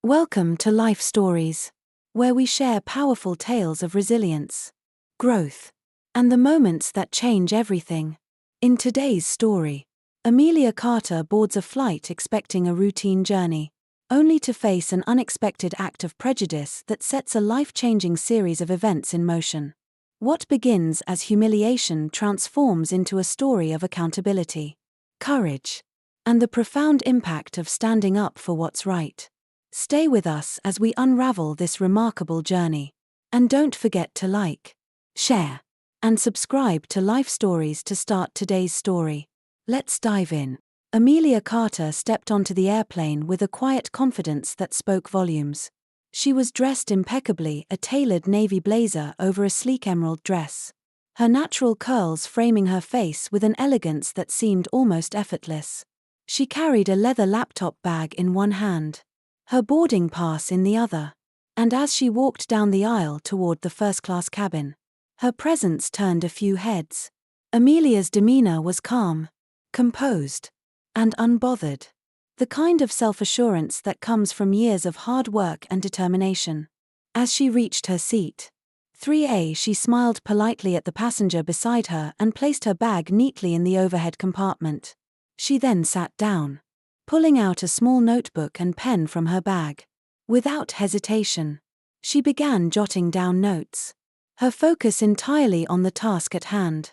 Welcome to Life Stories, where we share powerful tales of resilience, growth, and the moments that change everything. In today's story, Amelia Carter boards a flight expecting a routine journey, only to face an unexpected act of prejudice that sets a life-changing series of events in motion. What begins as humiliation transforms into a story of accountability, courage, and the profound impact of standing up for what's right. Stay with us as we unravel this remarkable journey. And don't forget to like, share, and subscribe to Life Stories to start today's story. Let's dive in. Amelia Carter stepped onto the airplane with a quiet confidence that spoke volumes. She was dressed impeccably, a tailored navy blazer over a sleek emerald dress, her natural curls framing her face with an elegance that seemed almost effortless. She carried a leather laptop bag in one hand, her boarding pass in the other, and as she walked down the aisle toward the first-class cabin, her presence turned a few heads. Amelia's demeanor was calm, composed, and unbothered, the kind of self-assurance that comes from years of hard work and determination. As she reached her seat, 3A, she smiled politely at the passenger beside her and placed her bag neatly in the overhead compartment. She then sat down, pulling out a small notebook and pen from her bag. Without hesitation, she began jotting down notes, her focus entirely on the task at hand.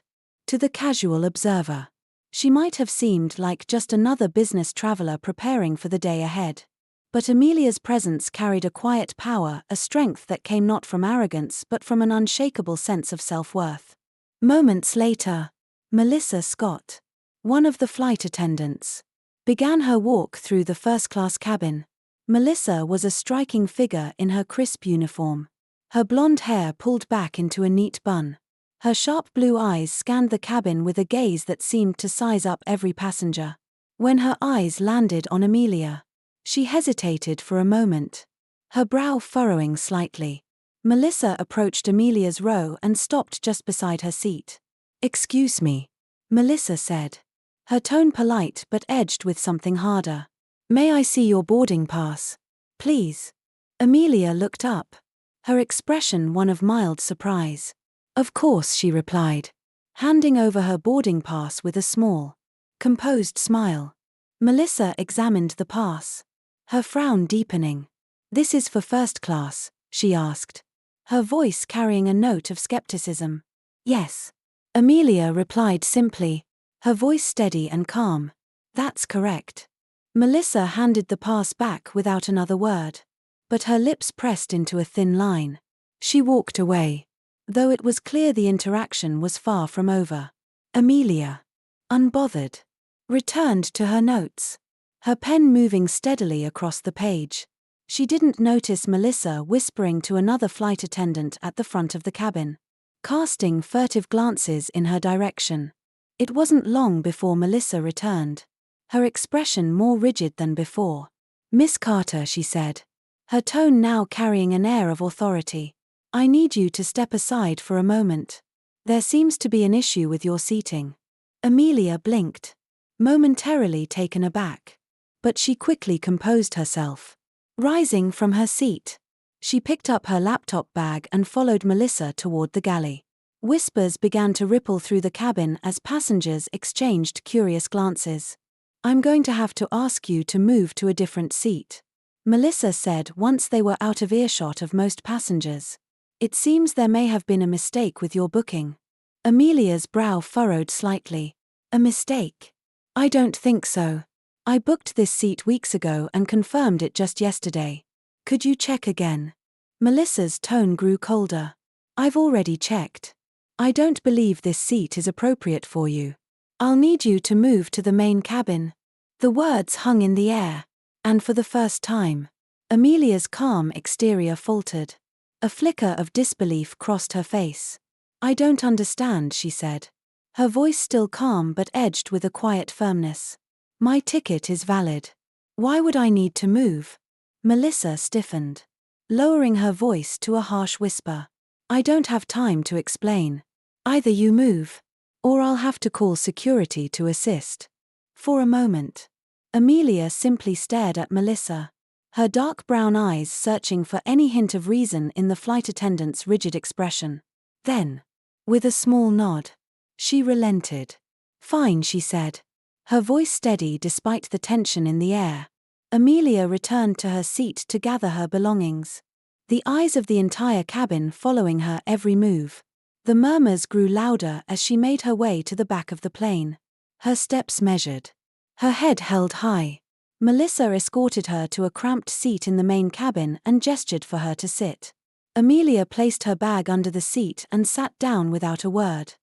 To the casual observer, she might have seemed like just another business traveler preparing for the day ahead. But Amelia's presence carried a quiet power, a strength that came not from arrogance but from an unshakable sense of self-worth. Moments later, Melissa Scott, one of the flight attendants, began her walk through the first-class cabin. Melissa was a striking figure in her crisp uniform, her blonde hair pulled back into a neat bun. Her sharp blue eyes scanned the cabin with a gaze that seemed to size up every passenger. When her eyes landed on Amelia, she hesitated for a moment, her brow furrowing slightly. Melissa approached Amelia's row and stopped just beside her seat. "Excuse me," Melissa said, her tone polite but edged with something harder. "May I see your boarding pass, please?" Amelia looked up, her expression one of mild surprise. "Of course," she replied, handing over her boarding pass with a small, composed smile. Melissa examined the pass, her frown deepening. "This is for first class?" she asked, her voice carrying a note of skepticism. "Yes," Amelia replied simply, her voice steady and calm. "That's correct." Melissa handed the pass back without another word, but her lips pressed into a thin line. She walked away, though it was clear the interaction was far from over. Amelia, unbothered, returned to her notes, her pen moving steadily across the page. She didn't notice Melissa whispering to another flight attendant at the front of the cabin, casting furtive glances in her direction. It wasn't long before Melissa returned, her expression more rigid than before. "Miss Carter," she said, her tone now carrying an air of authority, "I need you to step aside for a moment. There seems to be an issue with your seating." Amelia blinked, momentarily taken aback, but she quickly composed herself. Rising from her seat, she picked up her laptop bag and followed Melissa toward the galley. Whispers began to ripple through the cabin as passengers exchanged curious glances. "I'm going to have to ask you to move to a different seat," Melissa said once they were out of earshot of most passengers. "It seems there may have been a mistake with your booking." Amelia's brow furrowed slightly. "A mistake? I don't think so. I booked this seat weeks ago and confirmed it just yesterday. Could you check again?" Melissa's tone grew colder. "I've already checked. I don't believe this seat is appropriate for you. I'll need you to move to the main cabin." The words hung in the air, and for the first time, Amelia's calm exterior faltered. A flicker of disbelief crossed her face. "I don't understand," she said, her voice still calm but edged with a quiet firmness. "My ticket is valid. Why would I need to move?" Melissa stiffened, lowering her voice to a harsh whisper. "I don't have time to explain. Either you move, or I'll have to call security to assist." For a moment, Amelia simply stared at Melissa, her dark brown eyes searching for any hint of reason in the flight attendant's rigid expression. Then, with a small nod, she relented. "Fine," she said, her voice steady despite the tension in the air. Amelia returned to her seat to gather her belongings, the eyes of the entire cabin following her every move. The murmurs grew louder as she made her way to the back of the plane, her steps measured, her head held high. Melissa escorted her to a cramped seat in the main cabin and gestured for her to sit. Amelia placed her bag under the seat and sat down without a word,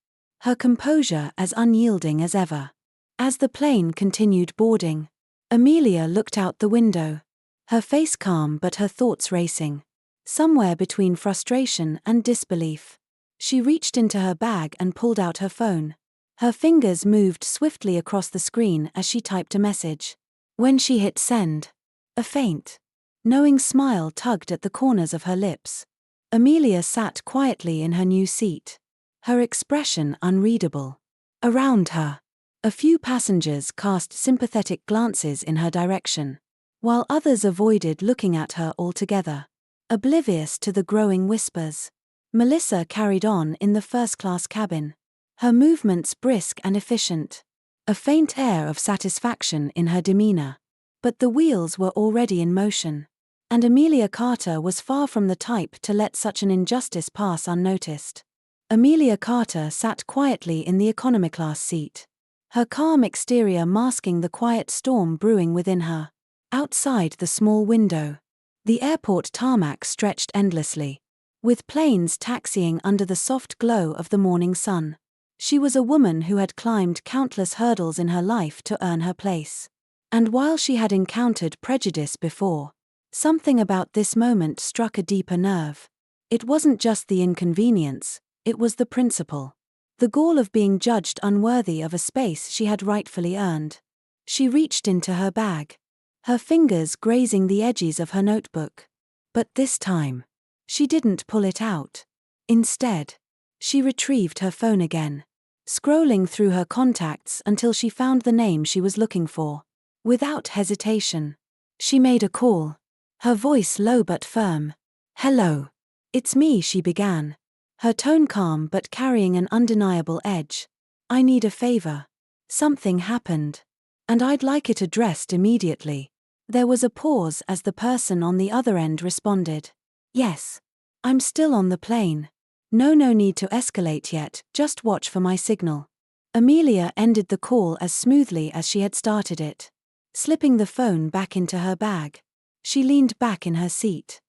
her composure as unyielding as ever. As the plane continued boarding, Amelia looked out the window, her face calm but her thoughts racing, somewhere between frustration and disbelief. She reached into her bag and pulled out her phone. Her fingers moved swiftly across the screen as she typed a message. When she hit send, a faint, knowing smile tugged at the corners of her lips. Amelia sat quietly in her new seat, her expression unreadable. Around her, a few passengers cast sympathetic glances in her direction, while others avoided looking at her altogether, oblivious to the growing whispers. Melissa carried on in the first-class cabin, her movements brisk and efficient, a faint air of satisfaction in her demeanor. But the wheels were already in motion, and Amelia Carter was far from the type to let such an injustice pass unnoticed. Amelia Carter sat quietly in the economy-class seat, her calm exterior masking the quiet storm brewing within her. Outside the small window, the airport tarmac stretched endlessly, with planes taxiing under the soft glow of the morning sun. She was a woman who had climbed countless hurdles in her life to earn her place. And while she had encountered prejudice before, something about this moment struck a deeper nerve. It wasn't just the inconvenience, it was the principle. The gall of being judged unworthy of a space she had rightfully earned. She reached into her bag, her fingers grazing the edges of her notebook. But this time, she didn't pull it out. Instead, she retrieved her phone again, scrolling through her contacts until she found the name she was looking for. Without hesitation, she made a call, her voice low but firm. "Hello. It's me," she began, her tone calm but carrying an undeniable edge. "I need a favor. Something happened, and I'd like it addressed immediately." There was a pause as the person on the other end responded. "Yes. I'm still on the plane. No need to escalate yet, just watch for my signal." Amelia ended the call as smoothly as she had started it. Slipping the phone back into her bag, she leaned back in her seat,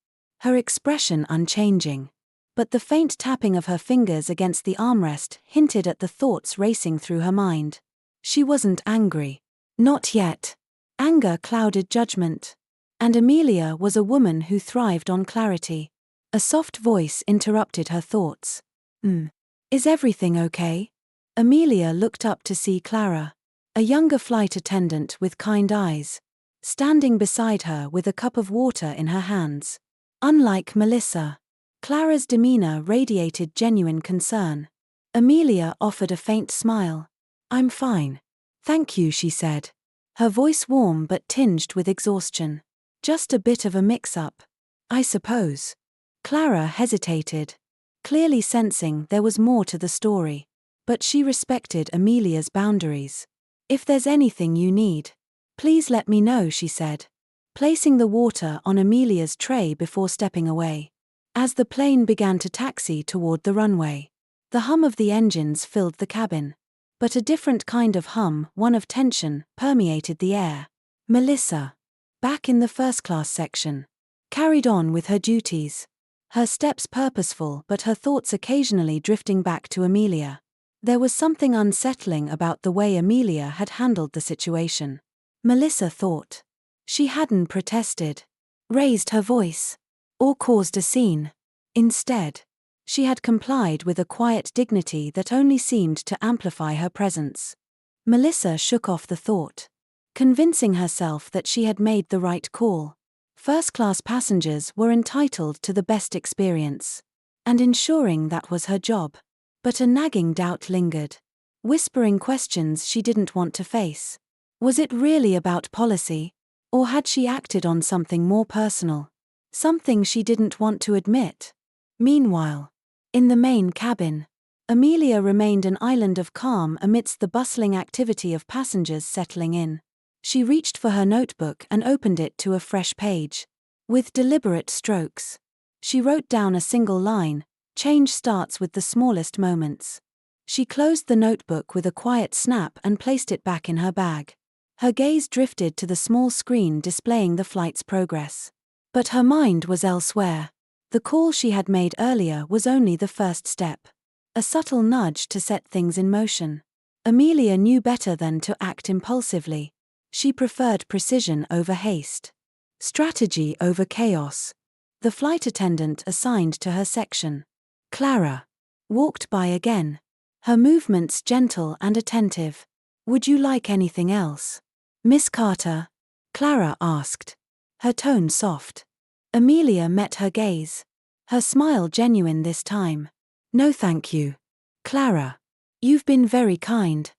her expression unchanging. But the faint tapping of her fingers against the armrest hinted at the thoughts racing through her mind. She wasn't angry. Not yet. Anger clouded judgment. And Amelia was a woman who thrived on clarity. A soft voice interrupted her thoughts. Is everything okay?" Amelia looked up to see Clara, a younger flight attendant with kind eyes, standing beside her with a cup of water in her hands. Unlike Melissa, Clara's demeanor radiated genuine concern. Amelia offered a faint smile. "I'm fine. Thank you," she said, her voice warm but tinged with exhaustion. "Just a bit of a mix-up, I suppose." Clara hesitated, clearly sensing there was more to the story. But she respected Amelia's boundaries. "If there's anything you need, please let me know," she said, placing the water on Amelia's tray before stepping away. As the plane began to taxi toward the runway, the hum of the engines filled the cabin. But a different kind of hum, one of tension, permeated the air. Melissa, back in the first-class section, carried on with her duties, her steps purposeful but her thoughts occasionally drifting back to Amelia. There was something unsettling about the way Amelia had handled the situation. Melissa thought. She hadn't protested, raised her voice, or caused a scene. Instead, she had complied with a quiet dignity that only seemed to amplify her presence. Melissa shook off the thought, convincing herself that she had made the right call. First-class passengers were entitled to the best experience, and ensuring that was her job. But a nagging doubt lingered, whispering questions she didn't want to face. Was it really about policy? Or had she acted on something more personal? Something she didn't want to admit? Meanwhile, in the main cabin, Amelia remained an island of calm amidst the bustling activity of passengers settling in. She reached for her notebook and opened it to a fresh page. With deliberate strokes, she wrote down a single line: "Change starts with the smallest moments." She closed the notebook with a quiet snap and placed it back in her bag. Her gaze drifted to the small screen displaying the flight's progress. But her mind was elsewhere. The call she had made earlier was only the first step. A subtle nudge to set things in motion. Amelia knew better than to act impulsively. She preferred precision over haste. Strategy over chaos. The flight attendant assigned to her section, Clara, walked by again. Her movements gentle and attentive. "Would you like anything else, Miss Carter?" Clara asked, her tone soft. Amelia met her gaze, her smile genuine this time. "No thank you, Clara. You've been very kind."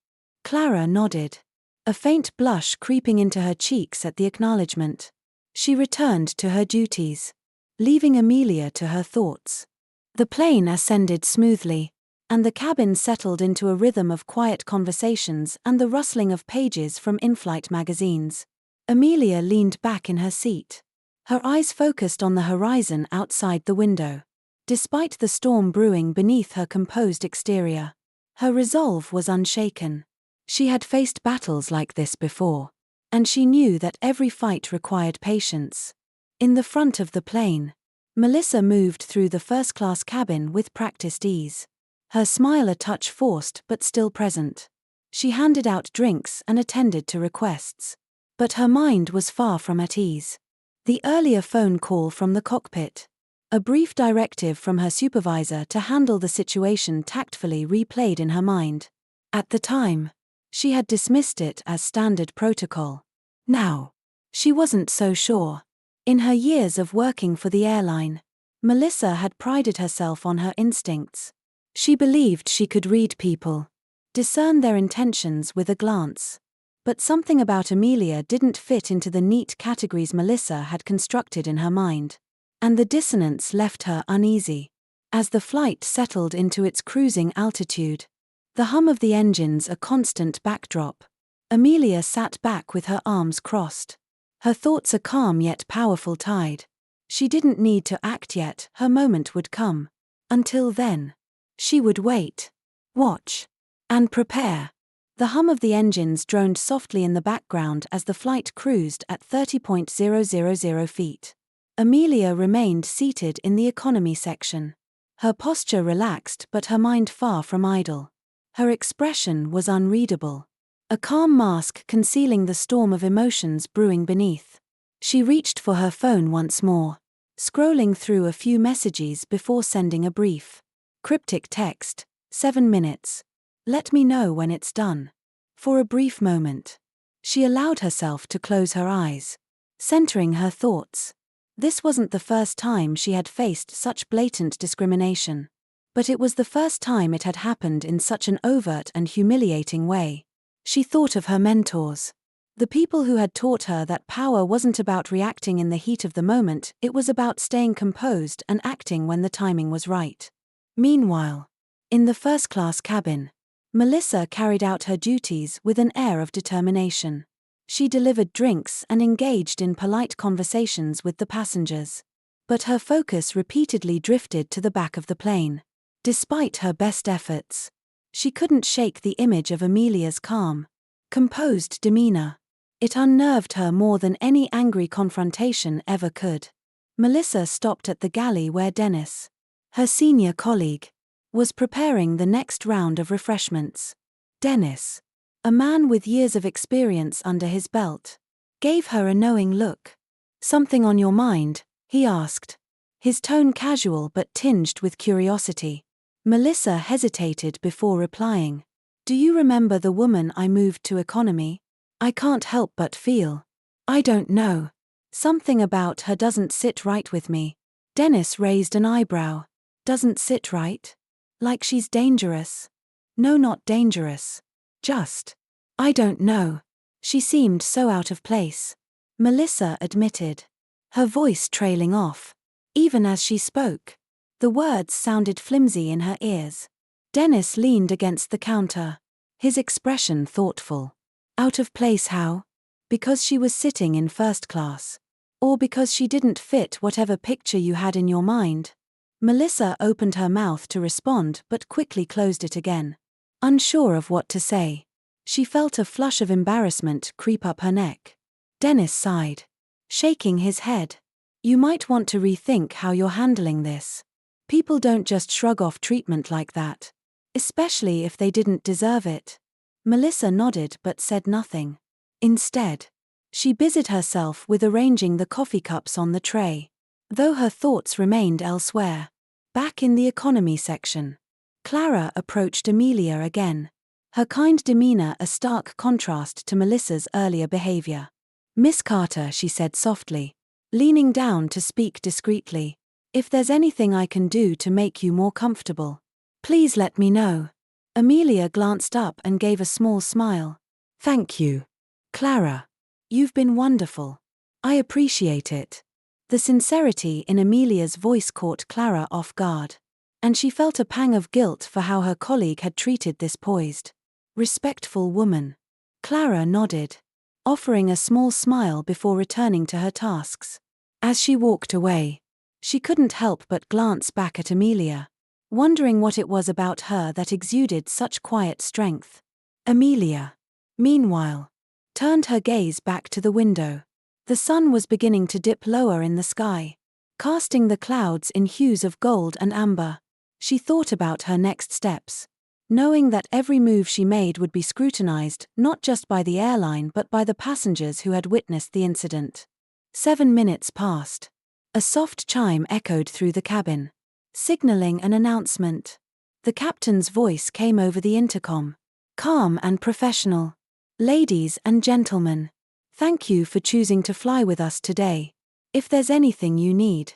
Clara nodded, a faint blush creeping into her cheeks at the acknowledgement. She returned to her duties, leaving Amelia to her thoughts. The plane ascended smoothly, and the cabin settled into a rhythm of quiet conversations and the rustling of pages from in-flight magazines. Amelia leaned back in her seat, her eyes focused on the horizon outside the window. Despite the storm brewing beneath her composed exterior, her resolve was unshaken. She had faced battles like this before, and she knew that every fight required patience. In the front of the plane, Melissa moved through the first-class cabin with practiced ease, her smile a touch forced but still present. She handed out drinks and attended to requests. But her mind was far from at ease. The earlier phone call from the cockpit, a brief directive from her supervisor to handle the situation tactfully, replayed in her mind. At the time, she had dismissed it as standard protocol. Now, she wasn't so sure. In her years of working for the airline, Melissa had prided herself on her instincts. She believed she could read people, discern their intentions with a glance. But something about Amelia didn't fit into the neat categories Melissa had constructed in her mind. And the dissonance left her uneasy. As the flight settled into its cruising altitude, the hum of the engines a constant backdrop, Amelia sat back with her arms crossed, her thoughts a calm yet powerful tide. She didn't need to act yet, her moment would come. Until then, she would wait, watch, and prepare. The hum of the engines droned softly in the background as the flight cruised at 30,000 feet. Amelia remained seated in the economy section, her posture relaxed but her mind far from idle. Her expression was unreadable, a calm mask concealing the storm of emotions brewing beneath. She reached for her phone once more, scrolling through a few messages before sending a brief, cryptic text: 7 minutes. Let me know when it's done. For a brief moment, she allowed herself to close her eyes, centering her thoughts. This wasn't the first time she had faced such blatant discrimination. But it was the first time it had happened in such an overt and humiliating way. She thought of her mentors, the people who had taught her that power wasn't about reacting in the heat of the moment, it was about staying composed and acting when the timing was right. Meanwhile, in the first-class cabin, Melissa carried out her duties with an air of determination. She delivered drinks and engaged in polite conversations with the passengers. But her focus repeatedly drifted to the back of the plane. Despite her best efforts, she couldn't shake the image of Amelia's calm, composed demeanor. It unnerved her more than any angry confrontation ever could. Melissa stopped at the galley where Dennis, her senior colleague, was preparing the next round of refreshments. Dennis, a man with years of experience under his belt, gave her a knowing look. "Something on your mind?" he asked, his tone casual but tinged with curiosity. Melissa hesitated before replying. "Do you remember the woman I moved to economy? I can't help but feel, I don't know, something about her doesn't sit right with me." Dennis raised an eyebrow. "Doesn't sit right? Like she's dangerous?" "No, not dangerous. Just, I don't know. She seemed so out of place." Melissa admitted, her voice trailing off. Even as she spoke, the words sounded flimsy in her ears. Dennis leaned against the counter, his expression thoughtful. Out of place how? Because she was sitting in first class? Or because she didn't fit whatever picture you had in your mind? Melissa opened her mouth to respond but quickly closed it again. Unsure of what to say, she felt a flush of embarrassment creep up her neck. Dennis sighed, shaking his head. You might want to rethink how you're handling this. People don't just shrug off treatment like that, especially if they didn't deserve it. Melissa nodded but said nothing. Instead, she busied herself with arranging the coffee cups on the tray, though her thoughts remained elsewhere. Back in the economy section, Clara approached Amelia again, her kind demeanor a stark contrast to Melissa's earlier behavior. Miss Carter, she said softly, leaning down to speak discreetly, if there's anything I can do to make you more comfortable, please let me know. Amelia glanced up and gave a small smile. Thank you, Clara. You've been wonderful. I appreciate it. The sincerity in Amelia's voice caught Clara off guard, and she felt a pang of guilt for how her colleague had treated this poised, respectful woman. Clara nodded, offering a small smile before returning to her tasks. As she walked away, she couldn't help but glance back at Amelia, wondering what it was about her that exuded such quiet strength. Amelia, meanwhile, turned her gaze back to the window. The sun was beginning to dip lower in the sky, casting the clouds in hues of gold and amber. She thought about her next steps, knowing that every move she made would be scrutinized not just by the airline but by the passengers who had witnessed the incident. 7 minutes passed. A soft chime echoed through the cabin, signaling an announcement. The captain's voice came over the intercom, calm and professional. Ladies and gentlemen, thank you for choosing to fly with us today. If there's anything you need,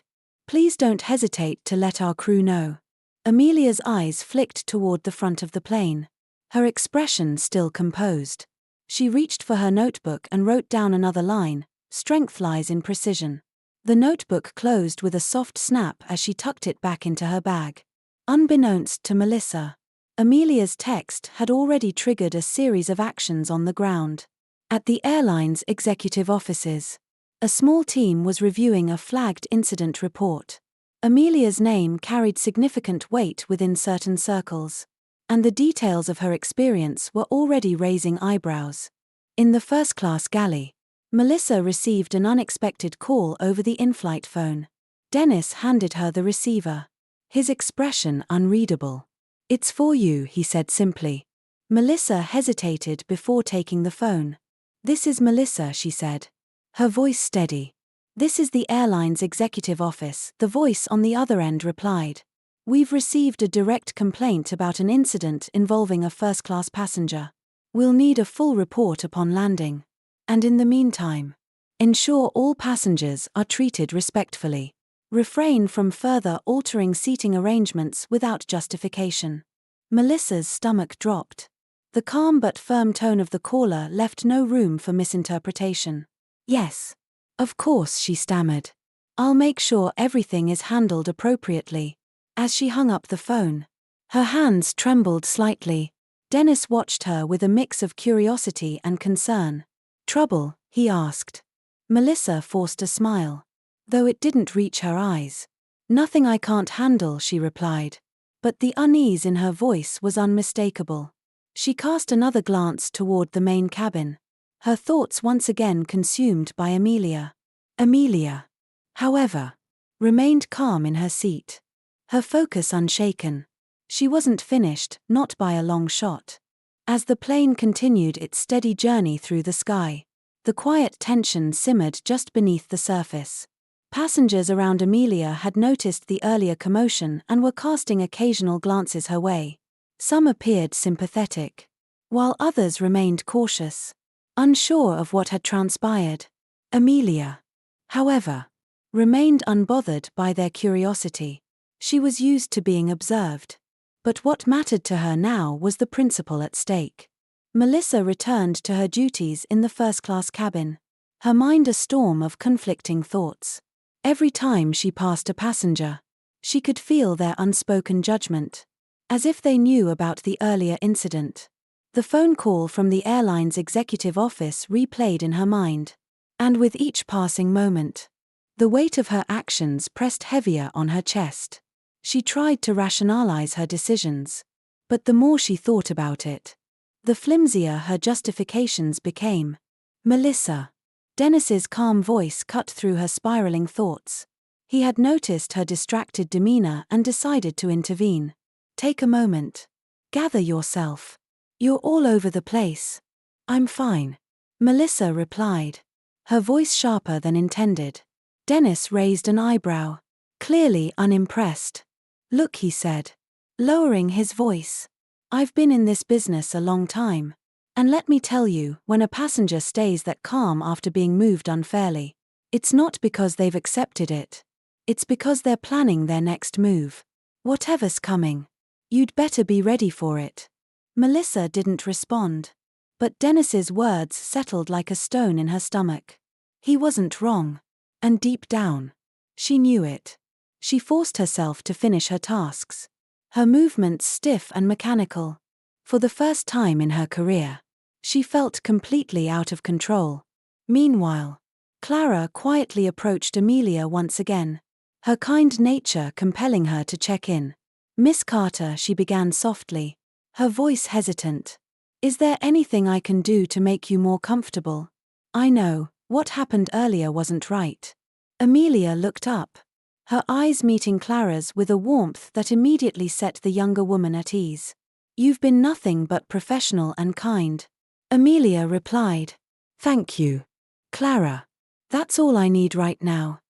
please don't hesitate to let our crew know. Amelia's eyes flicked toward the front of the plane, her expression still composed. She reached for her notebook and wrote down another line, strength lies in precision. The notebook closed with a soft snap as she tucked it back into her bag. Unbeknownst to Melissa, Amelia's text had already triggered a series of actions on the ground. At the airline's executive offices, a small team was reviewing a flagged incident report. Amelia's name carried significant weight within certain circles, and the details of her experience were already raising eyebrows. In the first-class galley, Melissa received an unexpected call over the in-flight phone. Dennis handed her the receiver, his expression unreadable. It's for you, he said simply. Melissa hesitated before taking the phone. This is Melissa, she said, her voice steady. This is the airline's executive office, the voice on the other end replied. We've received a direct complaint about an incident involving a first-class passenger. We'll need a full report upon landing. And in the meantime, ensure all passengers are treated respectfully. Refrain from further altering seating arrangements without justification. Melissa's stomach dropped. The calm but firm tone of the caller left no room for misinterpretation. Yes, of course, she stammered. I'll make sure everything is handled appropriately. As she hung up the phone, her hands trembled slightly. Dennis watched her with a mix of curiosity and concern. Trouble? He asked. Melissa forced a smile, though it didn't reach her eyes. Nothing I can't handle, she replied, but the unease in her voice was unmistakable. She cast another glance toward the main cabin, her thoughts once again consumed by Amelia. Amelia, however, remained calm in her seat, her focus unshaken. She wasn't finished, not by a long shot. As the plane continued its steady journey through the sky, the quiet tension simmered just beneath the surface. Passengers around Amelia had noticed the earlier commotion and were casting occasional glances her way. Some appeared sympathetic, while others remained cautious, unsure of what had transpired. Amelia, however, remained unbothered by their curiosity. She was used to being observed. But what mattered to her now was the principle at stake. Melissa returned to her duties in the first-class cabin, her mind a storm of conflicting thoughts. Every time she passed a passenger, she could feel their unspoken judgment, as if they knew about the earlier incident. The phone call from the airline's executive office replayed in her mind, and with each passing moment, the weight of her actions pressed heavier on her chest. She tried to rationalize her decisions, but the more she thought about it, the flimsier her justifications became. Melissa. Dennis's calm voice cut through her spiraling thoughts. He had noticed her distracted demeanor and decided to intervene. Take a moment. Gather yourself. You're all over the place. I'm fine, Melissa replied, her voice sharper than intended. Dennis raised an eyebrow, clearly unimpressed. Look, he said, lowering his voice. I've been in this business a long time. And let me tell you, when a passenger stays that calm after being moved unfairly, it's not because they've accepted it. It's because they're planning their next move. Whatever's coming, you'd better be ready for it. Melissa didn't respond, but Dennis's words settled like a stone in her stomach. He wasn't wrong, and deep down, she knew it. She forced herself to finish her tasks, her movements stiff and mechanical. For the first time in her career, she felt completely out of control. Meanwhile, Clara quietly approached Amelia once again, her kind nature compelling her to check in. Miss Carter, she began softly, her voice hesitant. Is there anything I can do to make you more comfortable? I know, what happened earlier wasn't right. Amelia looked up, her eyes meeting Clara's with a warmth that immediately set the younger woman at ease. You've been nothing but professional and kind, Amelia replied. Thank you, Clara. That's all I need right now.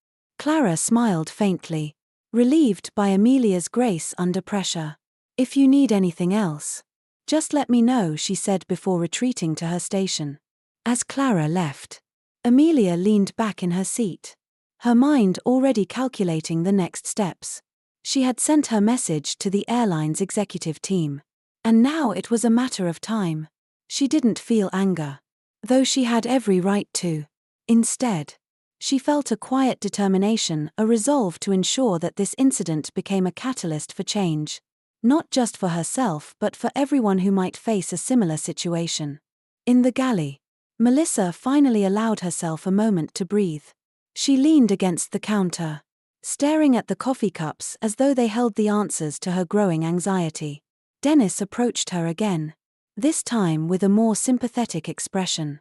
Clara smiled faintly, relieved by Amelia's grace under pressure. If you need anything else, just let me know, she said before retreating to her station. As Clara left, Amelia leaned back in her seat, her mind already calculating the next steps. She had sent her message to the airline's executive team, and now it was a matter of time. She didn't feel anger, though she had every right to. Instead, she felt a quiet determination, a resolve to ensure that this incident became a catalyst for change. Not just for herself but for everyone who might face a similar situation. In the galley, Melissa finally allowed herself a moment to breathe. She leaned against the counter, staring at the coffee cups as though they held the answers to her growing anxiety. Dennis approached her again, this time with a more sympathetic expression.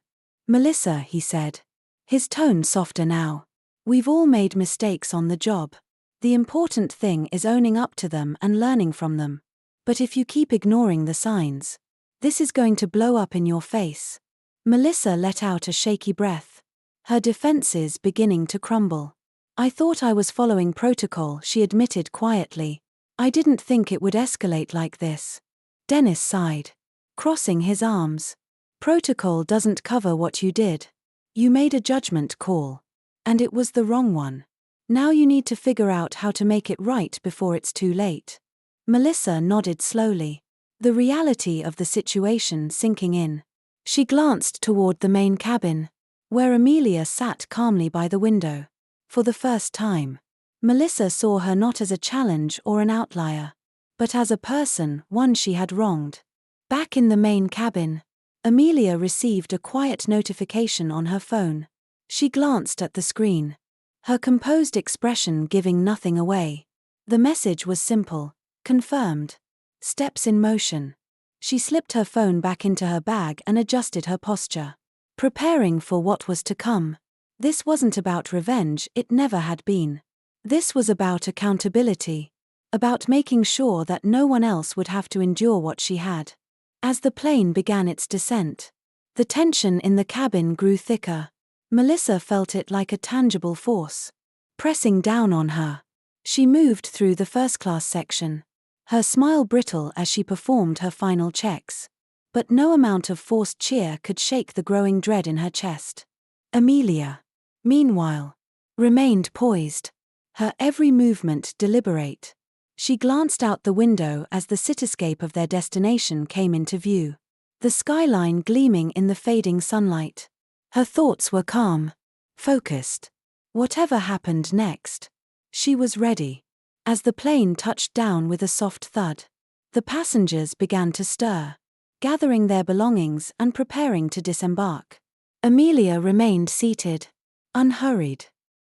Melissa, he said, his tone softer now. We've all made mistakes on the job. The important thing is owning up to them and learning from them. But if you keep ignoring the signs, this is going to blow up in your face. Melissa let out a shaky breath, her defenses beginning to crumble. I thought I was following protocol, she admitted quietly. I didn't think it would escalate like this. Dennis sighed, crossing his arms. Protocol doesn't cover what you did. You made a judgment call, and it was the wrong one. Now you need to figure out how to make it right before it's too late. Melissa nodded slowly, the reality of the situation sinking in. She glanced toward the main cabin, where Amelia sat calmly by the window. For the first time, Melissa saw her not as a challenge or an outlier, but as a person, one she had wronged. Back in the main cabin, Amelia received a quiet notification on her phone. She glanced at the screen, her composed expression giving nothing away. The message was simple: confirmed. Steps in motion. She slipped her phone back into her bag and adjusted her posture, preparing for what was to come. This wasn't about revenge, it never had been. This was about accountability, about making sure that no one else would have to endure what she had. As the plane began its descent, the tension in the cabin grew thicker. Melissa felt it like a tangible force, pressing down on her. She moved through the first-class section, her smile brittle as she performed her final checks. But no amount of forced cheer could shake the growing dread in her chest. Amelia, meanwhile, remained poised, her every movement deliberate. She glanced out the window as the cityscape of their destination came into view, the skyline gleaming in the fading sunlight. Her thoughts were calm, focused. Whatever happened next, she was ready. As the plane touched down with a soft thud, the passengers began to stir, gathering their belongings and preparing to disembark. Amelia remained seated, unhurried,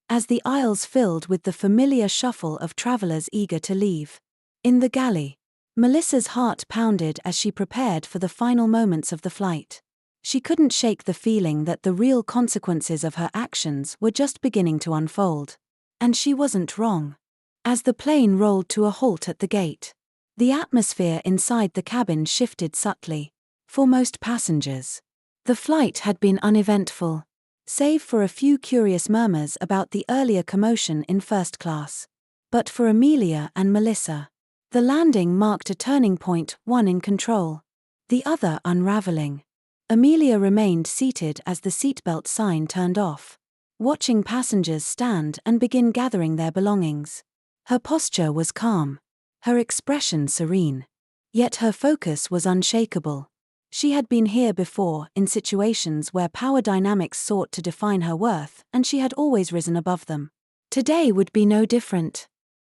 as the aisles filled with the familiar shuffle of travelers eager to leave. In the galley, Melissa's heart pounded as she prepared for the final moments of the flight. She couldn't shake the feeling that the real consequences of her actions were just beginning to unfold. And she wasn't wrong. As the plane rolled to a halt at the gate, the atmosphere inside the cabin shifted subtly. For most passengers, the flight had been uneventful, save for a few curious murmurs about the earlier commotion in first class. But for Amelia and Melissa, the landing marked a turning point, one in control, the other unraveling. Amelia remained seated as the seatbelt sign turned off, watching passengers stand and begin gathering their belongings. Her posture was calm, her expression serene, yet her focus was unshakable. She had been here before, in situations where power dynamics sought to define her worth, and she had always risen above them. Today would be no different.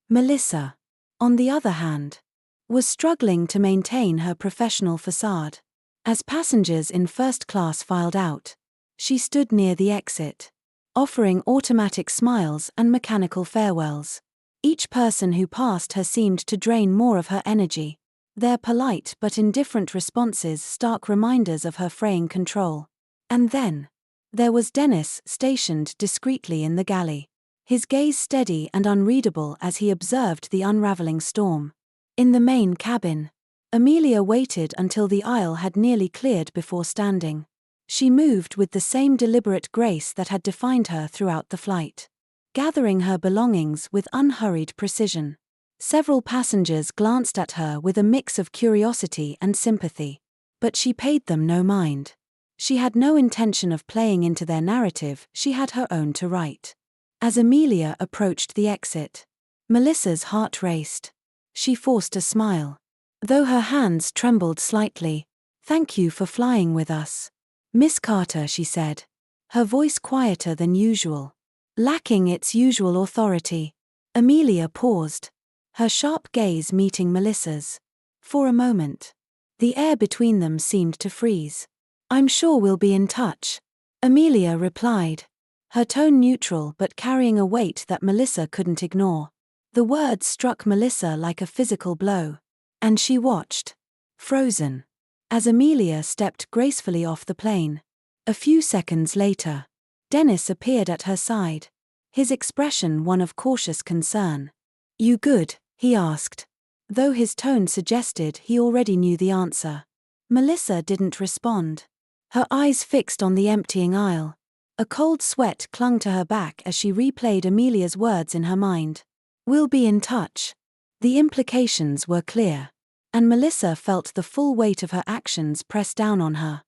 Melissa, on the other hand, was struggling to maintain her professional facade. As passengers in first class filed out, she stood near the exit, offering automatic smiles and mechanical farewells. Each person who passed her seemed to drain more of her energy, their polite but indifferent responses stark reminders of her fraying control. And then, there was Dennis, stationed discreetly in the galley, his gaze steady and unreadable as he observed the unraveling storm. In the main cabin, Amelia waited until the aisle had nearly cleared before standing. She moved with the same deliberate grace that had defined her throughout the flight, gathering her belongings with unhurried precision. Several passengers glanced at her with a mix of curiosity and sympathy, but she paid them no mind. She had no intention of playing into their narrative, she had her own to write. As Amelia approached the exit, Melissa's heart raced. She forced a smile, though her hands trembled slightly. "Thank you for flying with us, Miss Carter," she said, her voice quieter than usual, lacking its usual authority. Amelia paused, her sharp gaze meeting Melissa's. For a moment, the air between them seemed to freeze. "I'm sure we'll be in touch," Amelia replied, her tone neutral but carrying a weight that Melissa couldn't ignore. The words struck Melissa like a physical blow, and she watched, frozen, as Amelia stepped gracefully off the plane. A few seconds later, Dennis appeared at her side, his expression one of cautious concern. "You good?" he asked, though his tone suggested he already knew the answer. Melissa didn't respond, her eyes fixed on the emptying aisle. A cold sweat clung to her back as she replayed Amelia's words in her mind. "We'll be in touch." The implications were clear, and Melissa felt the full weight of her actions press down on her.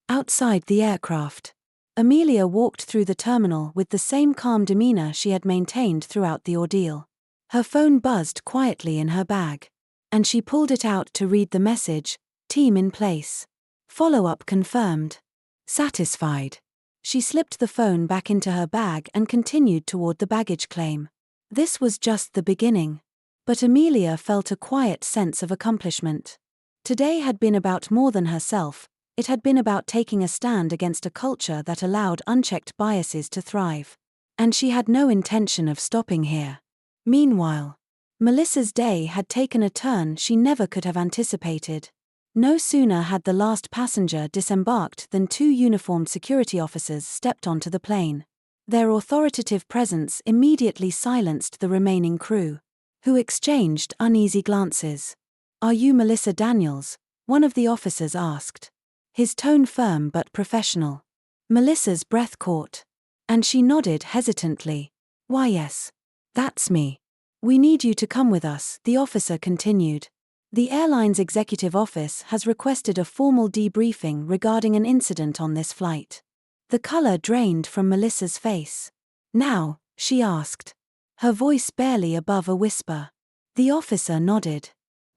Outside the aircraft, Amelia walked through the terminal with the same calm demeanor she had maintained throughout the ordeal. Her phone buzzed quietly in her bag, and she pulled it out to read the message, "Team in place. Follow-up confirmed." Satisfied, she slipped the phone back into her bag and continued toward the baggage claim. This was just the beginning, but Amelia felt a quiet sense of accomplishment. Today had been about more than herself, it had been about taking a stand against a culture that allowed unchecked biases to thrive. And she had no intention of stopping here. Meanwhile, Melissa's day had taken a turn she never could have anticipated. No sooner had the last passenger disembarked than two uniformed security officers stepped onto the plane. Their authoritative presence immediately silenced the remaining crew, who exchanged uneasy glances. "Are you Melissa Daniels?" one of the officers asked, his tone firm but professional. Melissa's breath caught, and she nodded hesitantly. "Why, yes. That's me. We need you to come with us," the officer continued. "The airline's executive office has requested a formal debriefing regarding an incident on this flight." The color drained from Melissa's face. "Now?" she asked, her voice barely above a whisper. The officer nodded.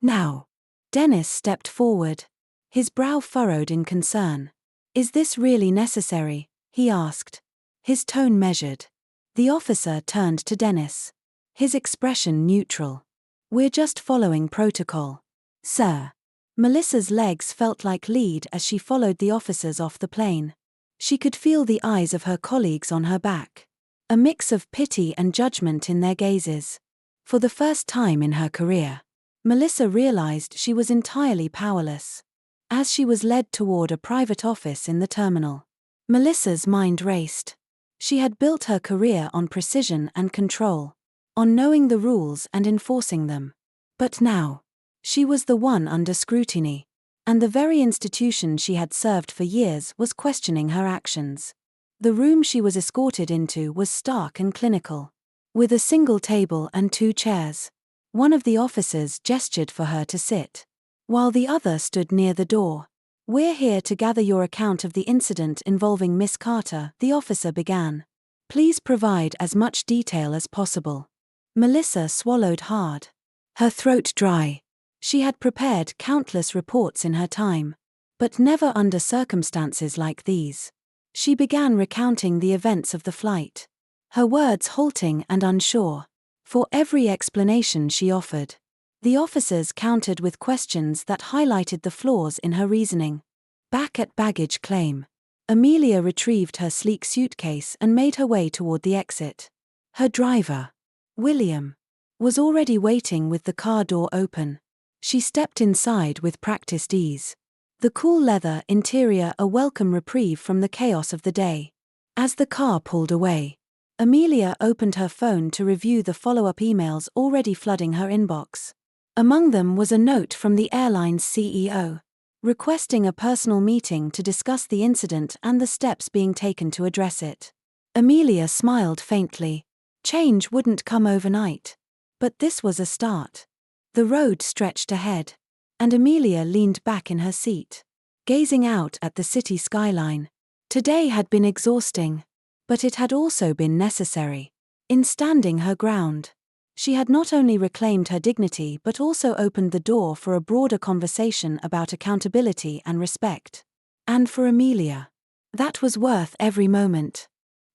"Now." Dennis stepped forward, his brow furrowed in concern. "Is this really necessary?" he asked, his tone measured. The officer turned to Dennis. His expression neutral. "We're just following protocol, sir." Melissa's legs felt like lead as she followed the officers off the plane. She could feel the eyes of her colleagues on her back. A mix of pity and judgment in their gazes. For the first time in her career, Melissa realized she was entirely powerless. As she was led toward a private office in the terminal, Melissa's mind raced. She had built her career on precision and control, on knowing the rules and enforcing them. But now, she was the one under scrutiny, and the very institution she had served for years was questioning her actions. The room she was escorted into was stark and clinical, with a single table and 2 chairs. One of the officers gestured for her to sit, while the other stood near the door. "We're here to gather your account of the incident involving Miss Carter," the officer began. "Please provide as much detail as possible." Melissa swallowed hard, her throat dry. She had prepared countless reports in her time, but never under circumstances like these. She began recounting the events of the flight, her words halting and unsure. For every explanation she offered, the officers countered with questions that highlighted the flaws in her reasoning. Back at baggage claim, Amelia retrieved her sleek suitcase and made her way toward the exit. Her driver, William, was already waiting with the car door open. She stepped inside with practiced ease, the cool leather interior a welcome reprieve from the chaos of the day. As the car pulled away, Amelia opened her phone to review the follow-up emails already flooding her inbox. Among them was a note from the airline's CEO, requesting a personal meeting to discuss the incident and the steps being taken to address it. Amelia smiled faintly. Change wouldn't come overnight. But this was a start. The road stretched ahead, and Amelia leaned back in her seat, gazing out at the city skyline. Today had been exhausting, but it had also been necessary. In standing her ground, she had not only reclaimed her dignity but also opened the door for a broader conversation about accountability and respect. And for Amelia, that was worth every moment.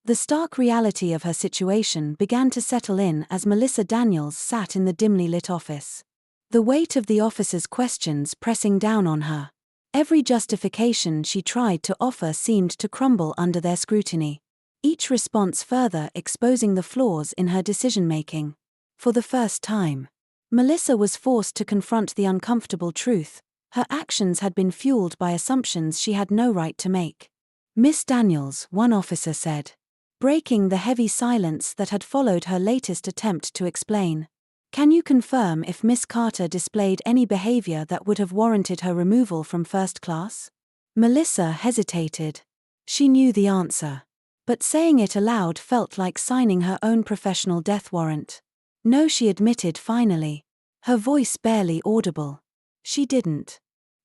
The stark reality of her situation began to settle in as Melissa Daniels sat in the dimly lit office. The weight of the officer's questions pressing down on her. Every justification she tried to offer seemed to crumble under their scrutiny, each response further exposing the flaws in her decision-making. For the first time, Melissa was forced to confront the uncomfortable truth. Her actions had been fueled by assumptions she had no right to make. "Miss Daniels," one officer said, breaking the heavy silence that had followed her latest attempt to explain, "can you confirm if Miss Carter displayed any behavior that would have warranted her removal from first class?" Melissa hesitated. She knew the answer, but saying it aloud felt like signing her own professional death warrant. "No," she admitted finally, her voice barely audible. "She didn't."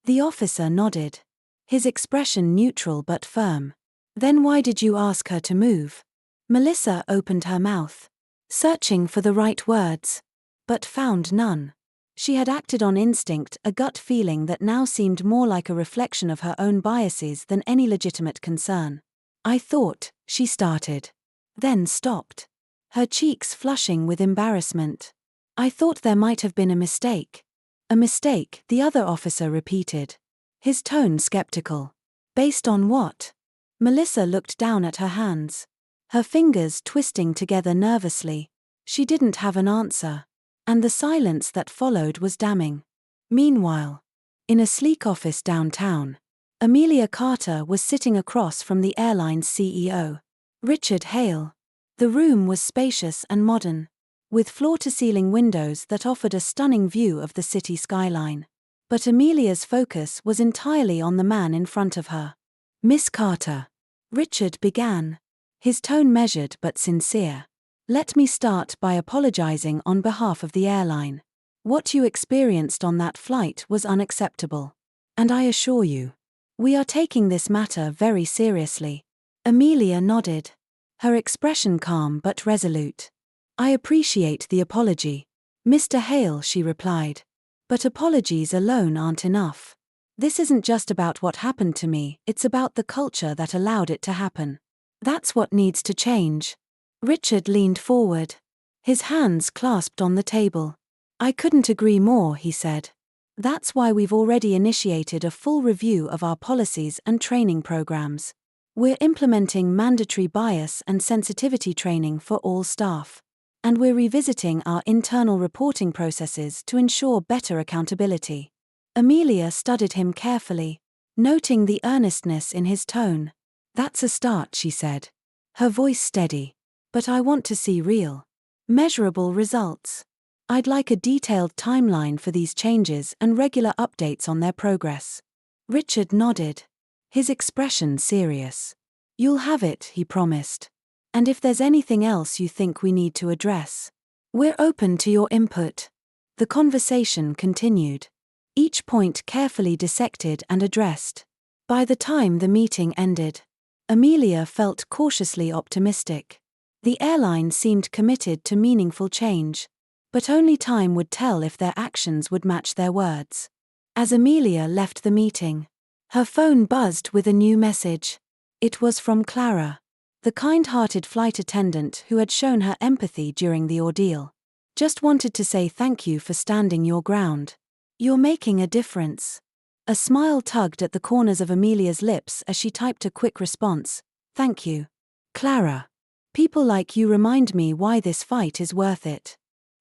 The officer nodded, his expression neutral but firm. "Then why did you ask her to move?" Melissa opened her mouth, searching for the right words, but found none. She had acted on instinct, a gut feeling that now seemed more like a reflection of her own biases than any legitimate concern. "I thought," she started, then stopped, her cheeks flushing with embarrassment. "I thought there might have been a mistake." "A mistake," the other officer repeated, his tone skeptical. "Based on what?" Melissa looked down at her hands, her fingers twisting together nervously. She didn't have an answer, and the silence that followed was damning. Meanwhile, in a sleek office downtown, Amelia Carter was sitting across from the airline's CEO, Richard Hale. The room was spacious and modern, with floor-to-ceiling windows that offered a stunning view of the city skyline. But Amelia's focus was entirely on the man in front of her. "Miss Carter," Richard began, his tone measured but sincere. "Let me start by apologizing on behalf of the airline. What you experienced on that flight was unacceptable. And I assure you, we are taking this matter very seriously." Amelia nodded, her expression calm but resolute. "I appreciate the apology, Mr. Hale," she replied. "But apologies alone aren't enough. This isn't just about what happened to me, it's about the culture that allowed it to happen. That's what needs to change. Richard leaned forward, his hands clasped on the table. I couldn't agree more, he said. That's why we've already initiated a full review of our policies and training programs. We're implementing mandatory bias and sensitivity training for all staff. And we're revisiting our internal reporting processes to ensure better accountability. Amelia studied him carefully, noting the earnestness in his tone. That's a start, she said, her voice steady. But I want to see real, measurable results. I'd like a detailed timeline for these changes and regular updates on their progress. Richard nodded, his expression serious. You'll have it, he promised. And if there's anything else you think we need to address, we're open to your input. The conversation continued, each point carefully dissected and addressed. By the time the meeting ended, Amelia felt cautiously optimistic. The airline seemed committed to meaningful change, but only time would tell if their actions would match their words. As Amelia left the meeting, her phone buzzed with a new message. It was from Clara, the kind-hearted flight attendant who had shown her empathy during the ordeal. Just wanted to say thank you for standing your ground. You're making a difference. A smile tugged at the corners of Amelia's lips as she typed a quick response. Thank you, Clara. People like you remind me why this fight is worth it.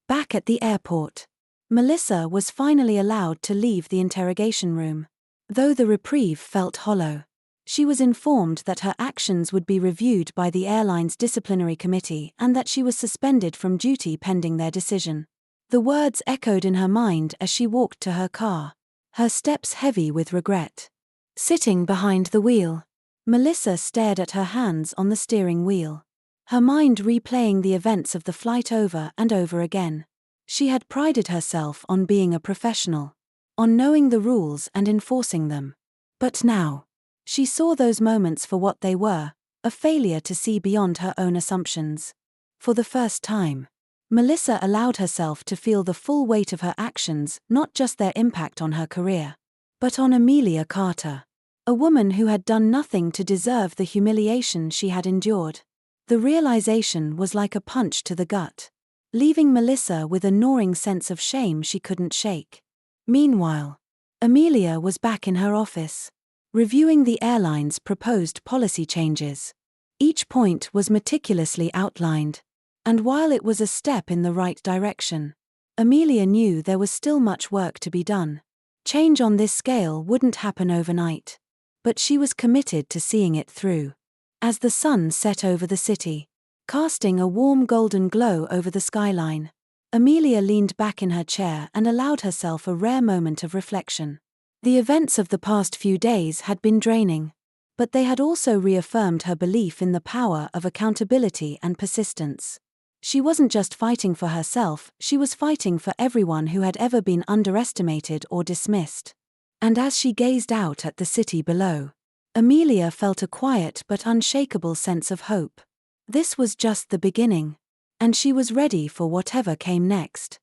Back at the airport, Melissa was finally allowed to leave the interrogation room. Though the reprieve felt hollow, she was informed that her actions would be reviewed by the airline's disciplinary committee and that she was suspended from duty pending their decision. The words echoed in her mind as she walked to her car, her steps heavy with regret. Sitting behind the wheel, Melissa stared at her hands on the steering wheel, her mind replaying the events of the flight over and over again. She had prided herself on being a professional, on knowing the rules and enforcing them. But now, she saw those moments for what they were, a failure to see beyond her own assumptions. For the first time, Melissa allowed herself to feel the full weight of her actions, not just their impact on her career, but on Amelia Carter, a woman who had done nothing to deserve the humiliation she had endured. The realization was like a punch to the gut, leaving Melissa with a gnawing sense of shame she couldn't shake. Meanwhile, Amelia was back in her office, reviewing the airline's proposed policy changes. Each point was meticulously outlined, and while it was a step in the right direction, Amelia knew there was still much work to be done. Change on this scale wouldn't happen overnight, but she was committed to seeing it through. As the sun set over the city, casting a warm golden glow over the skyline, Amelia leaned back in her chair and allowed herself a rare moment of reflection. The events of the past few days had been draining, but they had also reaffirmed her belief in the power of accountability and persistence. She wasn't just fighting for herself, she was fighting for everyone who had ever been underestimated or dismissed. And as she gazed out at the city below, Amelia felt a quiet but unshakable sense of hope. This was just the beginning, and she was ready for whatever came next.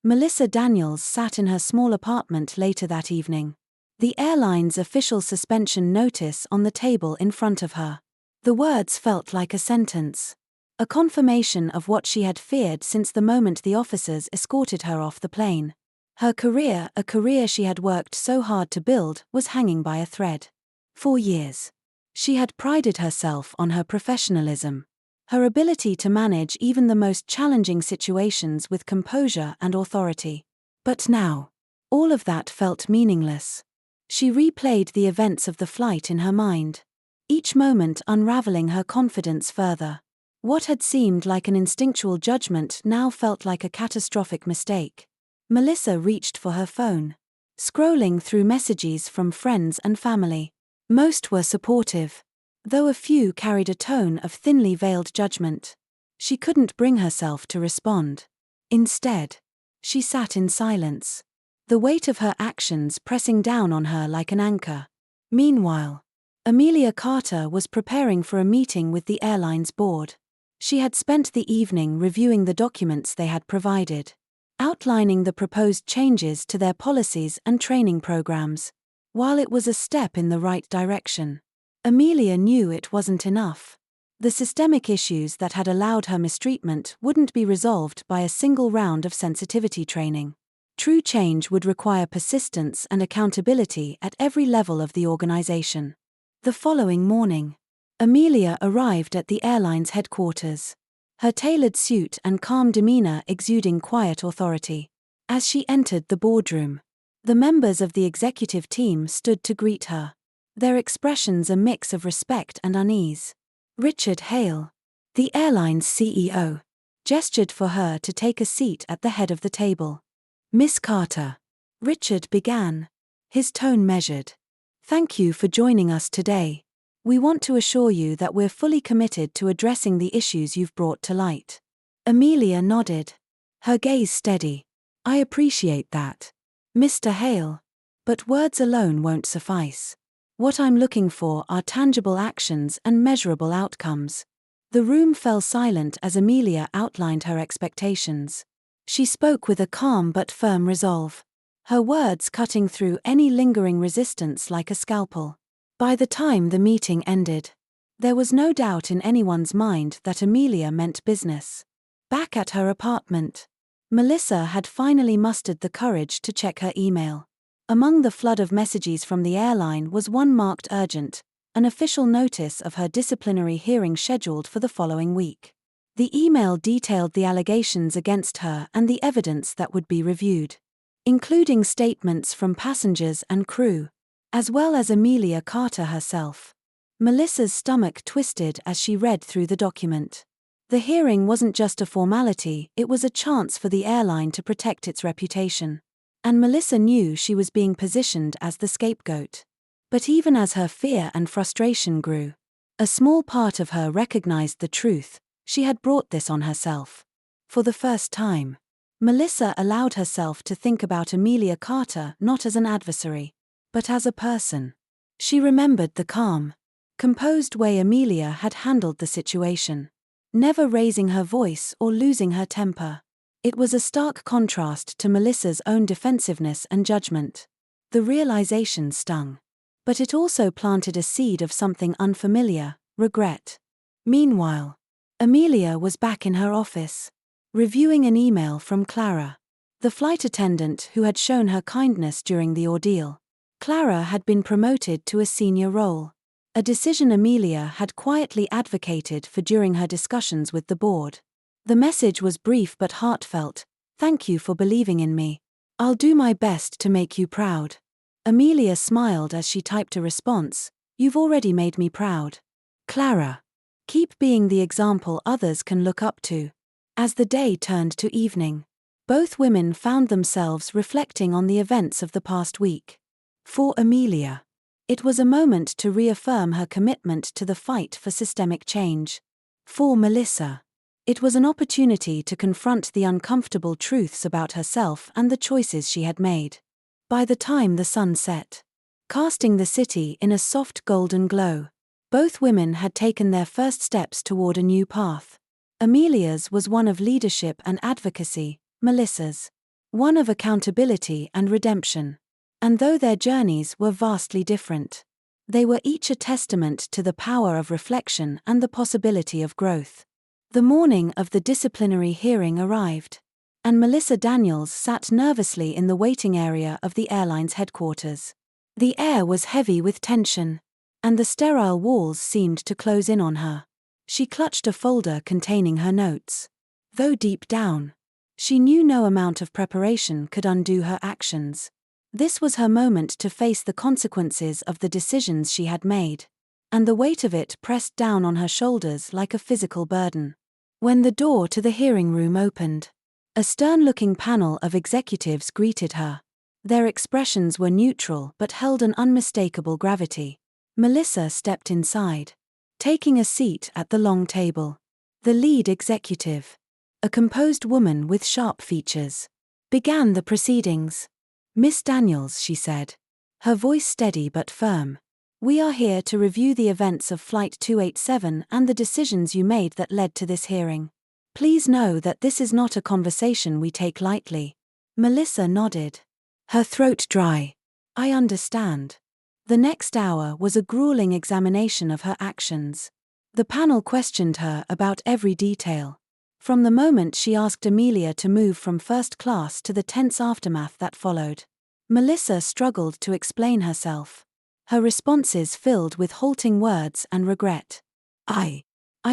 Melissa Daniels sat in her small apartment later that evening, the airline's official suspension notice on the table in front of her. The words felt like a sentence, a confirmation of what she had feared since the moment the officers escorted her off the plane. Her career, a career she had worked so hard to build, was hanging by a thread. For years, she had prided herself on her professionalism, her ability to manage even the most challenging situations with composure and authority. But now, all of that felt meaningless. She replayed the events of the flight in her mind, each moment unraveling her confidence further. What had seemed like an instinctual judgment now felt like a catastrophic mistake. Melissa reached for her phone, scrolling through messages from friends and family. Most were supportive, though a few carried a tone of thinly veiled judgment. She couldn't bring herself to respond. Instead, she sat in silence, the weight of her actions pressing down on her like an anchor. Meanwhile, Amelia Carter was preparing for a meeting with the airline's board. She had spent the evening reviewing the documents they had provided, outlining the proposed changes to their policies and training programs. While it was a step in the right direction, Amelia knew it wasn't enough. The systemic issues that had allowed her mistreatment wouldn't be resolved by a single round of sensitivity training. True change would require persistence and accountability at every level of the organization. The following morning, Amelia arrived at the airline's headquarters, her tailored suit and calm demeanor exuding quiet authority. As she entered the boardroom, the members of the executive team stood to greet her, their expressions a mix of respect and unease. Richard Hale, the airline's CEO, gestured for her to take a seat at the head of the table. "Miss Carter," Richard began, his tone measured. "Thank you for joining us today. We want to assure you that we're fully committed to addressing the issues you've brought to light." Amelia nodded, her gaze steady. "I appreciate that, Mr. Hale. But words alone won't suffice. What I'm looking for are tangible actions and measurable outcomes." The room fell silent as Amelia outlined her expectations. She spoke with a calm but firm resolve, her words cutting through any lingering resistance like a scalpel. By the time the meeting ended, there was no doubt in anyone's mind that Amelia meant business. Back at her apartment, Melissa had finally mustered the courage to check her email. Among the flood of messages from the airline was one marked urgent, an official notice of her disciplinary hearing scheduled for the following week. The email detailed the allegations against her and the evidence that would be reviewed, including statements from passengers and crew, as well as Amelia Carter herself. Melissa's stomach twisted as she read through the document. The hearing wasn't just a formality, it was a chance for the airline to protect its reputation. And Melissa knew she was being positioned as the scapegoat. But even as her fear and frustration grew, a small part of her recognized the truth: she had brought this on herself. For the first time, Melissa allowed herself to think about Amelia Carter not as an adversary, but as a person. She remembered the calm, composed way Amelia had handled the situation, never raising her voice or losing her temper. It was a stark contrast to Melissa's own defensiveness and judgment. The realization stung, but it also planted a seed of something unfamiliar: regret. Meanwhile, Amelia was back in her office, reviewing an email from Clara, the flight attendant who had shown her kindness during the ordeal. Clara had been promoted to a senior role, a decision Amelia had quietly advocated for during her discussions with the board. The message was brief but heartfelt: "Thank you for believing in me. I'll do my best to make you proud." Amelia smiled as she typed a response: "You've already made me proud, Clara. Keep being the example others can look up to." As the day turned to evening, both women found themselves reflecting on the events of the past week. For Amelia, it was a moment to reaffirm her commitment to the fight for systemic change. For Melissa, it was an opportunity to confront the uncomfortable truths about herself and the choices she had made. By the time the sun set, casting the city in a soft golden glow, both women had taken their first steps toward a new path. Amelia's was one of leadership and advocacy, Melissa's one of accountability and redemption. And though their journeys were vastly different, they were each a testament to the power of reflection and the possibility of growth. The morning of the disciplinary hearing arrived, and Melissa Daniels sat nervously in the waiting area of the airline's headquarters. The air was heavy with tension, and the sterile walls seemed to close in on her. She clutched a folder containing her notes, though deep down, she knew no amount of preparation could undo her actions. This was her moment to face the consequences of the decisions she had made, and the weight of it pressed down on her shoulders like a physical burden. When the door to the hearing room opened, a stern-looking panel of executives greeted her. Their expressions were neutral but held an unmistakable gravity. Melissa stepped inside, taking a seat at the long table. The lead executive, a composed woman with sharp features, began the proceedings. "Miss Daniels," she said, her voice steady but firm, "we are here to review the events of Flight 287 and the decisions you made that led to this hearing. Please know that this is not a conversation we take lightly." Melissa nodded, her throat dry. "I understand." The next hour was a grueling examination of her actions. The panel questioned her about every detail. From the moment she asked Amelia to move from first class to the tense aftermath that followed. Melissa struggled to explain herself. Her responses filled with halting words and regret. I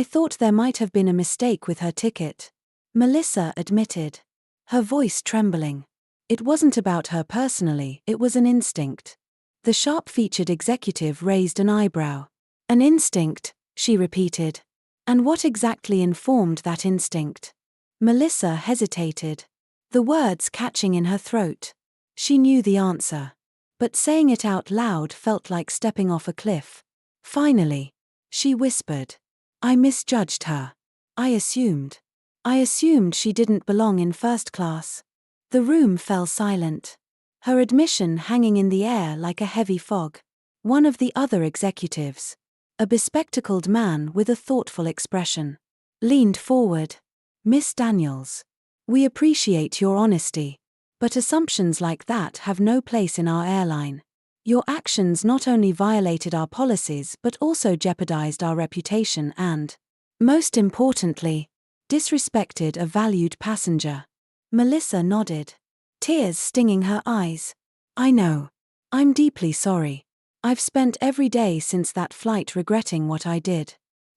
thought there might have been a mistake with her ticket, Melissa admitted, her voice trembling. It wasn't about her personally, it was an instinct. The sharp-featured executive raised an eyebrow. An instinct, she repeated. And what exactly informed that instinct? Melissa hesitated, the words catching in her throat. She knew the answer. But saying it out loud felt like stepping off a cliff. Finally, she whispered, I misjudged her. I assumed she didn't belong in first class. The room fell silent, her admission hanging in the air like a heavy fog. One of the other executives, a bespectacled man with a thoughtful expression, leaned forward. Miss Daniels, we appreciate your honesty, but assumptions like that have no place in our airline. Your actions not only violated our policies but also jeopardized our reputation and, most importantly, disrespected a valued passenger. Melissa nodded, tears stinging her eyes. I know. I'm deeply sorry. I've spent every day since that flight regretting what I did.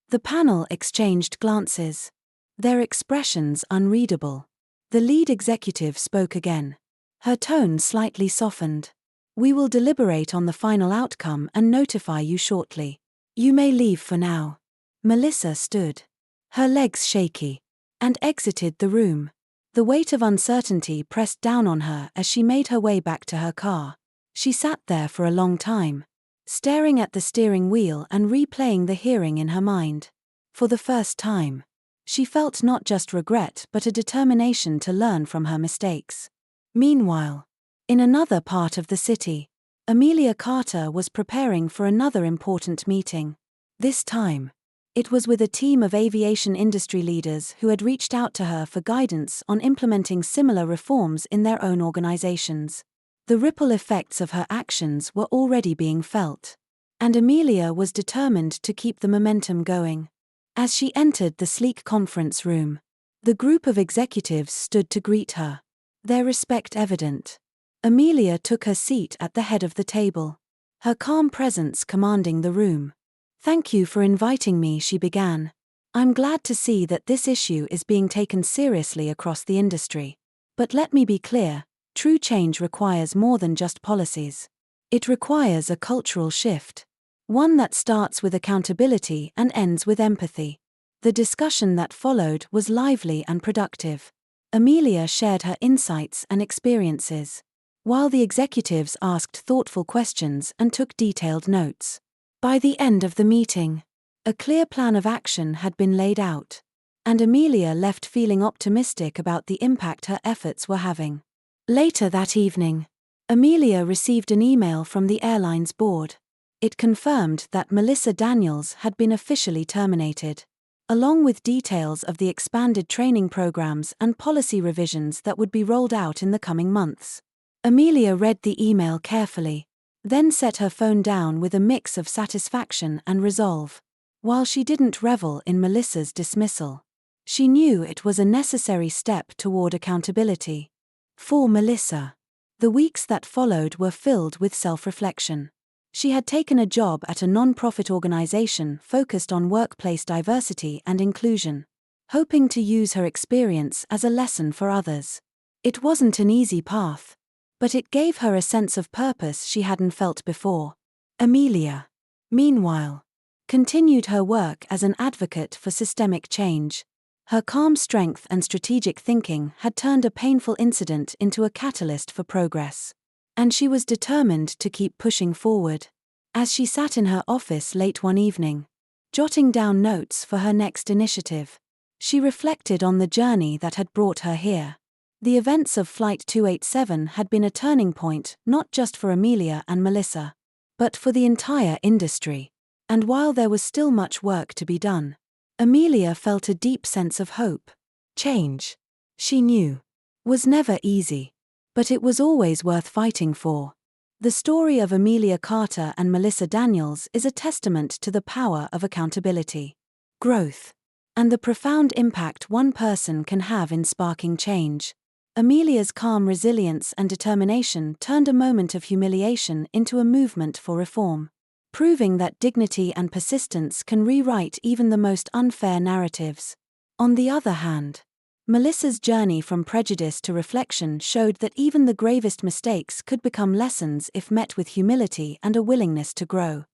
The panel exchanged glances, their expressions unreadable. The lead executive spoke again, her tone slightly softened. We will deliberate on the final outcome and notify you shortly. You may leave for now. Melissa stood, her legs shaky, and exited the room. The weight of uncertainty pressed down on her as she made her way back to her car. She sat there for a long time, staring at the steering wheel and replaying the hearing in her mind. For the first time, she felt not just regret but a determination to learn from her mistakes. Meanwhile, in another part of the city, Amelia Carter was preparing for another important meeting. This time, it was with a team of aviation industry leaders who had reached out to her for guidance on implementing similar reforms in their own organizations. The ripple effects of her actions were already being felt, and Amelia was determined to keep the momentum going. As she entered the sleek conference room, the group of executives stood to greet her, their respect evident. Amelia took her seat at the head of the table, her calm presence commanding the room. Thank you for inviting me, she began. I'm glad to see that this issue is being taken seriously across the industry. But let me be clear, true change requires more than just policies. It requires a cultural shift, one that starts with accountability and ends with empathy. The discussion that followed was lively and productive. Amelia shared her insights and experiences, while the executives asked thoughtful questions and took detailed notes. By the end of the meeting, a clear plan of action had been laid out, and Amelia left feeling optimistic about the impact her efforts were having. Later that evening, Amelia received an email from the airline's board. It confirmed that Melissa Daniels had been officially terminated, along with details of the expanded training programs and policy revisions that would be rolled out in the coming months. Amelia read the email carefully, then set her phone down with a mix of satisfaction and resolve. While she didn't revel in Melissa's dismissal, she knew it was a necessary step toward accountability. For Melissa, the weeks that followed were filled with self-reflection. She had taken a job at a non-profit organization focused on workplace diversity and inclusion, hoping to use her experience as a lesson for others. It wasn't an easy path, but it gave her a sense of purpose she hadn't felt before. Amelia, meanwhile, continued her work as an advocate for systemic change. Her calm strength and strategic thinking had turned a painful incident into a catalyst for progress, and she was determined to keep pushing forward. As she sat in her office late one evening, jotting down notes for her next initiative, she reflected on the journey that had brought her here. The events of Flight 287 had been a turning point not just for Amelia and Melissa, but for the entire industry. And while there was still much work to be done, Amelia felt a deep sense of hope. Change, she knew, was never easy, but it was always worth fighting for. The story of Amelia Carter and Melissa Daniels is a testament to the power of accountability. growth, and the profound impact one person can have in sparking change. Amelia's calm resilience and determination turned a moment of humiliation into a movement for reform, proving that dignity and persistence can rewrite even the most unfair narratives. On the other hand, Melissa's journey from prejudice to reflection showed that even the gravest mistakes could become lessons if met with humility and a willingness to grow.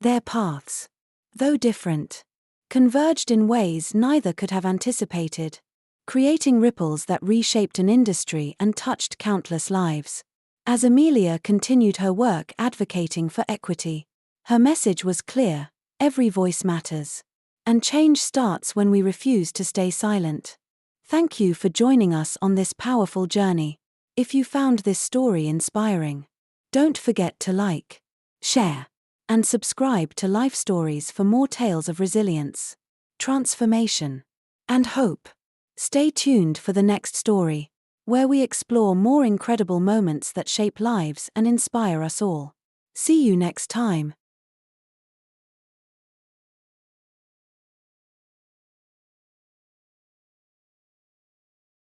Their paths, though different, converged in ways neither could have anticipated, creating ripples that reshaped an industry and touched countless lives. As Amelia continued her work advocating for equity, her message was clear: every voice matters, and change starts when we refuse to stay silent. Thank you for joining us on this powerful journey. If you found this story inspiring, don't forget to like, share, and subscribe to Life Stories for more tales of resilience, transformation, and hope. Stay tuned for the next story, where we explore more incredible moments that shape lives and inspire us all. See you next time.